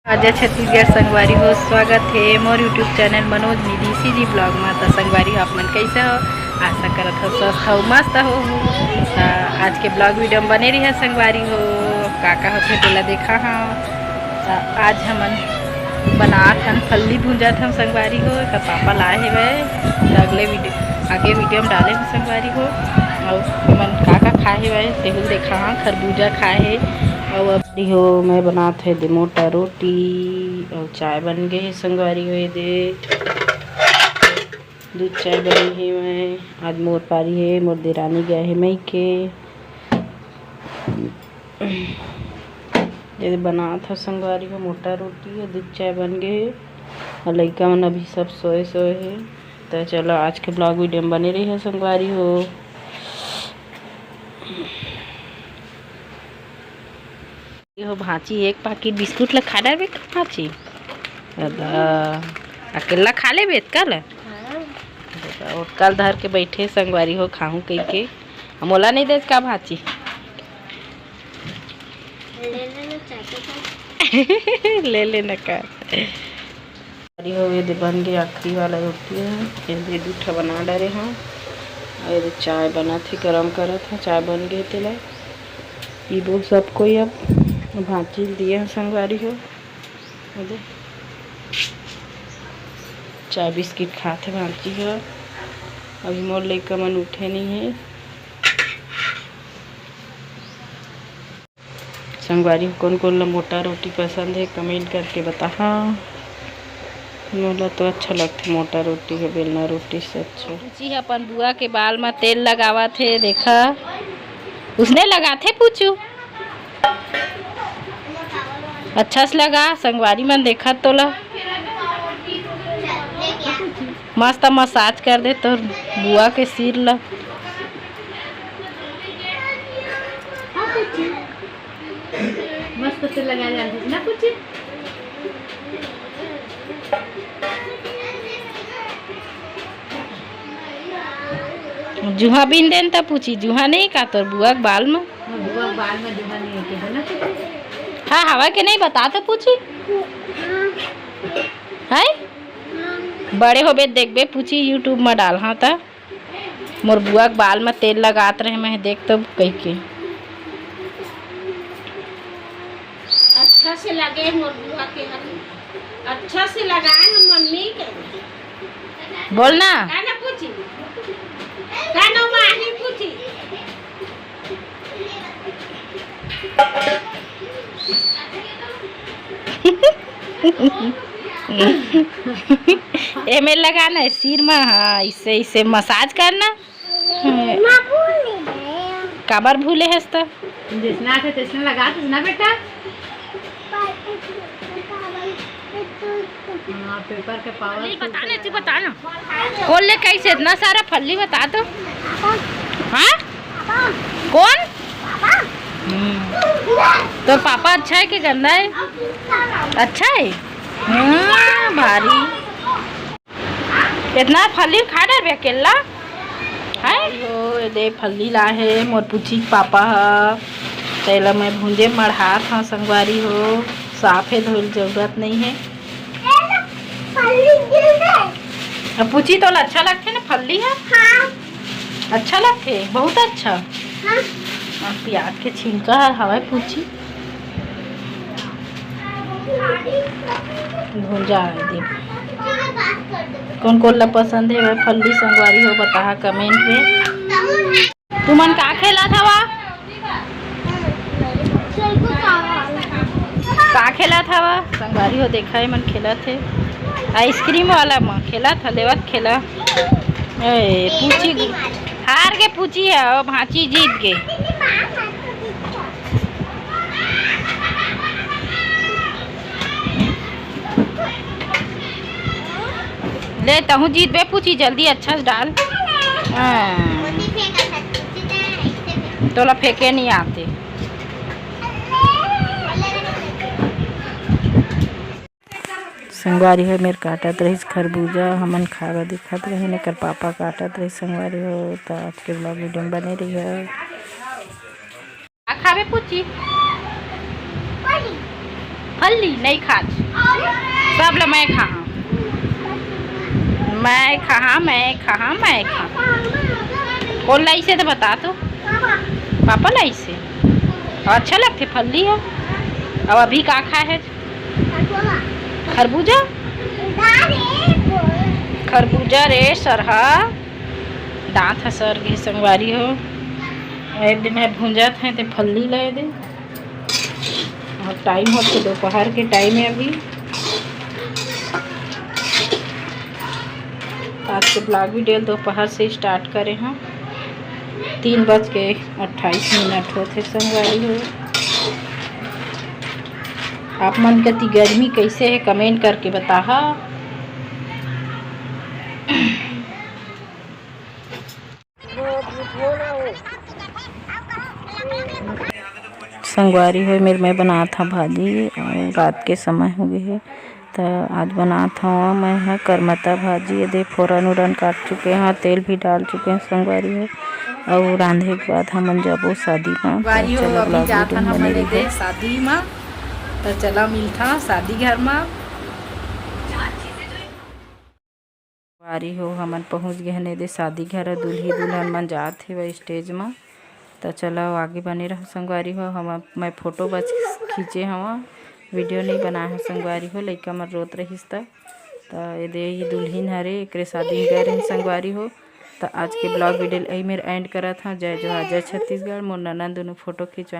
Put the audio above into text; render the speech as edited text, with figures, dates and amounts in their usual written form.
अजय छत्तीसगढ़ संगवारी हो स्वागत है मोर यूट्यूब चैनल मनोज निधि सी जी ब्लॉग में। तो संगवारी हो आप मन कैसे हो, आशा करत हो स्वस्थ हो मस्त हो। आज के ब्लॉग वीडियो में बने रही है संगवारी हो का होते तेला देखा हाँ। आज हमन बनात हन फल्ली भूंजत हम संगवारी हो का पापा लाए है वह आगे वीडियो में डाले हैं संगवारी हो। और हमन का खाए है वह तेहू देखा हाँ। खरबूजा खाए है और अब हो मैं बनाते है दे मोटा रोटी और चाय बन गए है संगवारी हो दे दूध चाय बनी है। मैं आज मोर पारी है मोर देरानी गया है मई के ये बना था संगवारी हो मोटा रोटी और दूध चाय बन गए और लड़का मन अभी सब सोए है। तो चलो आज के ब्लॉग वीडियो में बने रही है संगवारी हो। हो भाची एक पैकेट बिस्कुट ला खा डाल भाची अकेला खा ले बेत कल और कल धर के बैठे संगवारी हो खाऊं कह के मोला नहीं दे का भाची ले लेना का हो। ये बन गई आखिरी वाला रोटी है ये दूठा बना डाले हाँ। और ये चाय बना थी गरम करा था चाय बन गई तेला ये वो सब कोई अब भाजी दिए हैं संगवारी हो। चाय बिस्किट खाते भाजी हो। अभी मोर लड़का मन उठे नहीं है संगवारी कौन कौन ला मोटा रोटी पसंद है कमेंट करके बता। हाँ मोला तो अच्छा लगता मोटा रोटी है बेलना रोटी से अच्छा। पूछी अपन बुआ के बाल में तेल लगावा थे देखा उसने लगा थे पूछू अच्छा से लगा संगवारी मन देखा तो ला मस्त मसाज कर दे तो बुआ के सिर ला। मस्त से लगा जाते ना कुछ जुहा बिन देन तब पूछी जुहा नहीं का तोर बुआ के बाल में जुहा नहीं होते ना। हाँ हवा के नहीं बता तो पूछी है बड़े हो बे देख बे पूछी यूट्यूब में डाल हाँ था मोर बुआ के बाल में तेल लगात रहे मैं देख तो कह के अच्छा से लगे मोर बुआ के अच्छा से लगाए हम मम्मी के बोलना ना पूछी कानो माही पूछी एमे लगाना है सिर में। हाँ इससे इससे मसाज करना काबर भूले है तो जिसना थे तिसने लगा ना बेटा पेपर के पावर बताना तू बताना कौन ले कैसे इतना सारा फल्ली बता दो। हाँ कौन तो पापा अच्छा है कि गंदा है अच्छा है भारी इतना फल्ली खा डर अकेला है हो दे फल्ली ला है मोर पूछी पापा तेला मैं भूंजे मढ़ा था संगवारी हो साफ है धोल जरूरत नहीं है। अब पूछी तो अच्छा लगते ना फल्ली है। हाँ। अच्छा लगते बहुत अच्छा। हाँ। और प्याज के छिलका हवा पूछी भूंजा दे कौन कौन ला पसंद है वह फल्ली संगवारी हो बता कमेंट में। तू मन का खेला था वा का खेला था वा संगवारी हो देखा है मन खेला थे आइसक्रीम वाला माँ खेला था लेवत खेला पूछी हार के पूछी है और भाची जीत गए। ले तहू जीत बे पूछी जल्दी अच्छा से डाल तोला फेंके नहीं आते। संगवारी हो मेरे काटत रही खरबूजा हमन खावा दिखत रहे न कर पापा काटत रही संगवारी हो। तो आज के ब्लॉग वीडियो में बने रही है खावे पूछी फल्ली नहीं खा सब ला मैं खा मैं खा कौन लाई से तो बता तो पापा लाई से अच्छा लगते फल्ली है। अब अभी का खा है खरबूजा खरबूजा रे सरहा दांत है सर के संगवारी हो एक दिन है भूंजत है तो फल्ली ले दे और टाइम हो तो दोपहर के टाइम है अभी। आज के ब्लॉग वीडियो दोपहर से स्टार्ट करे हैं 3:28 होते संगवारी हो। आप मन कति गर्मी कैसे है कमेंट करके बताहा। संगवारी हो मेरे मैं बना था भाजी और रात के समय हो गए है तो आज बना था मैं है करमता भाजी। ये दे फोरन उरन काट चुके हैं तेल भी डाल चुके हैं संगवारी हो और रांधे के बाद हम जाबो शादी में शादी में तो चला मिलता शादी घर में वारी हो हमन पहुँच गए ने दे शादी घर दूल्ही दुल्हन मन जात हे वह स्टेज में तो चलो आगे बने रहो संगवारी हो। हम मैं फोटो बस खींचे हवा वीडियो नहीं बनाया है संगवारी हो लइका मन रोत रहीस तो ये दे ही दुल्हन हरे एक शादी गए रहे संगवारी हो। तो आज के ब्लॉग वीडियो यही मेरे एंड करा था। जय जोहार जय छत्तीसगढ़। मोर ननद दोनों फोटो खिंचवाए।